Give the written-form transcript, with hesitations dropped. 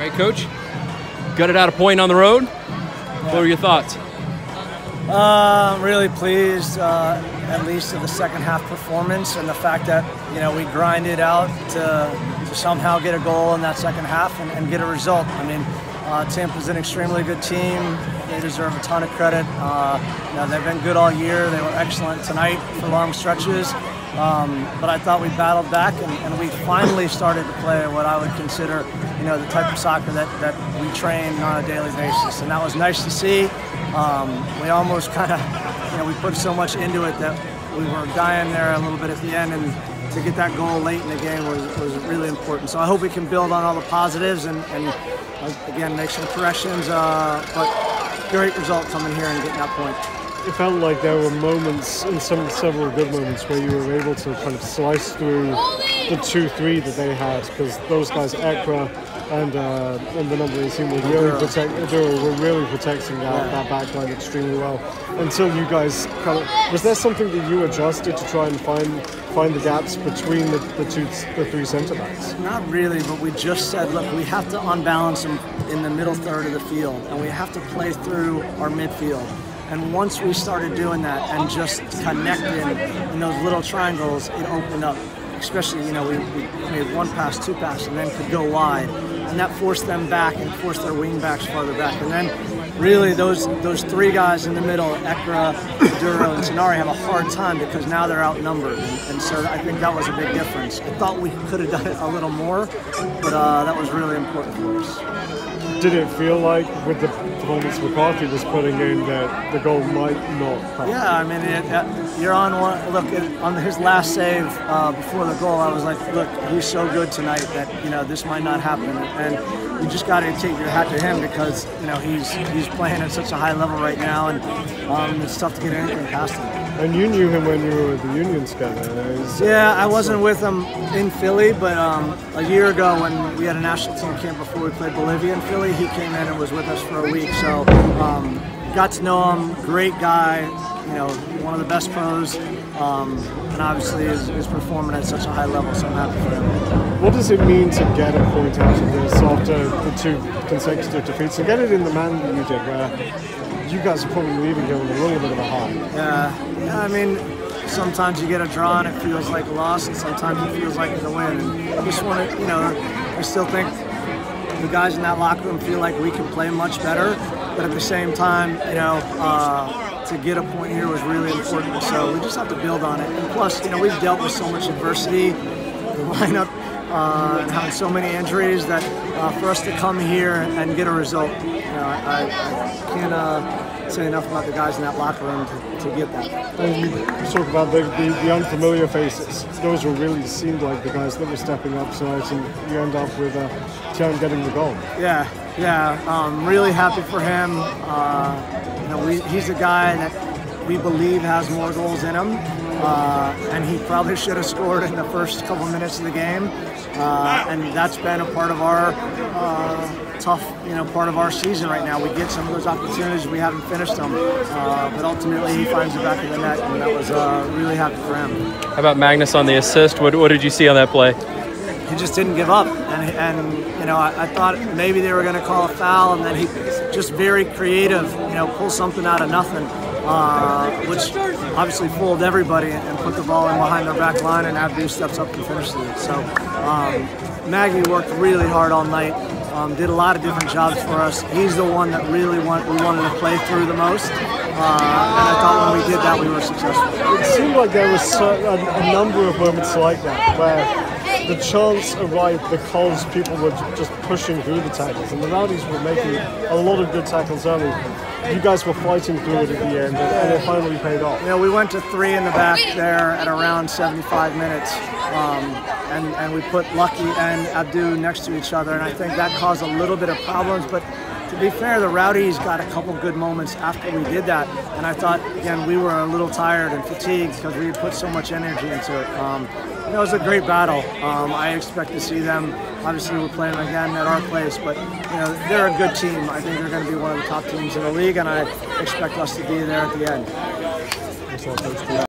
Hey, Coach, gutted out a point on the road. What were your thoughts? I'm really pleased, at least of the second half performance and the fact that we grinded out to somehow get a goal in that second half and get a result. I mean, Tampa's an extremely good team. They deserve a ton of credit. They've been good all year. They were excellent tonight for long stretches. But I thought we battled back and we finally started to play what I would consider, the type of soccer that we train on a daily basis. And that was nice to see. We almost kind of, we put so much into it that we were dying there a little bit at the end, and to get that goal late in the game was really important. So I hope we can build on all the positives and again, make some corrections, but great result coming here and getting that point. It felt like there were moments, and several good moments, where you were able to kind of slice through the 2-3 that they had, because those guys, Ekra and the number 18 were really protecting that back line extremely well. Until you guys kind of, was there something that you adjusted to try and find the gaps between the three centre backs? Not really, but we just said, look, we have to unbalance them in the middle third of the field, and we have to play through our midfield. And once we started doing that and just connecting in those little triangles, it opened up. Especially, we made one pass, two passes, and then could go wide. And that forced them back and forced their wing backs farther back. And then really those three guys in the middle, Ekra, Duro, and Sonari, have a hard time because now they're outnumbered. And so I think that was a big difference. I thought we could have done it a little more, but that was really important for us. Did it feel like, with the performance McCarthy was putting in, that the goal might not come? Yeah, I mean, you're on one. Look, on his last save before the goal, I was like, look, he's so good tonight that this might not happen, and you just got to take your hat to him because he's playing at such a high level right now, and it's tough to get anything past him. And you knew him when you were with the Union together. Yeah, I wasn't with him in Philly, but a year ago when we had a national team camp before we played Bolivia in Philly, he came in and was with us for a week. So got to know him, great guy, one of the best pros, and obviously is performing at such a high level, so I'm happy for him. What does it mean to get a point out of this after the two consecutive defeats and get it in the manner that you did, where you guys are probably leaving here with a little bit of a high? Yeah, I mean, sometimes you get a draw and it feels like a loss, and sometimes it feels like it's a win. And I just want to, I still think the guys in that locker room feel like we can play much better, but at the same time, to get a point here was really important. So we just have to build on it. And plus, we've dealt with so much adversity, the lineup, and having so many injuries that for us to come here and get a result, I can't say enough about the guys in that locker room to get that. And you talk about the unfamiliar faces. Those were really seemed like the guys that were stepping up tonight, and you end up with Tian getting the goal. Yeah. Really happy for him. He's a guy that we believe has more goals in him, and he probably should have scored in the first couple minutes of the game. And that's been a part of our tough, part of our season right now. We get some of those opportunities, we haven't finished them, but ultimately he finds the back of the net, and that was really happy for him. How about Magnus on the assist? What did you see on that play? He just didn't give up, and I thought maybe they were going to call a foul, and then he just very creative, pull something out of nothing, which obviously fooled everybody and put the ball in behind their back line, and Abdu steps up and finishes it. So Maggie worked really hard all night, did a lot of different jobs for us. He's the one that really we wanted to play through the most, and I thought when we did that we were successful. It seemed like there was a number of moments like that where the chance arrived because people were just pushing through the tackles, and the Rowdies were making a lot of good tackles early. You guys were fighting through it at the end, and it finally paid off. We went to 3 in the back there at around 75 minutes, and we put Lucky and Abdu next to each other, and I think that caused a little bit of problems, but to be fair, the Rowdies got a couple good moments after we did that, and I thought, again, we were a little tired and fatigued because we had put so much energy into it. It was a great battle. I expect to see them. Obviously, we're playing again at our place, but they're a good team. I think they're going to be one of the top teams in the league, and I expect us to be there at the end.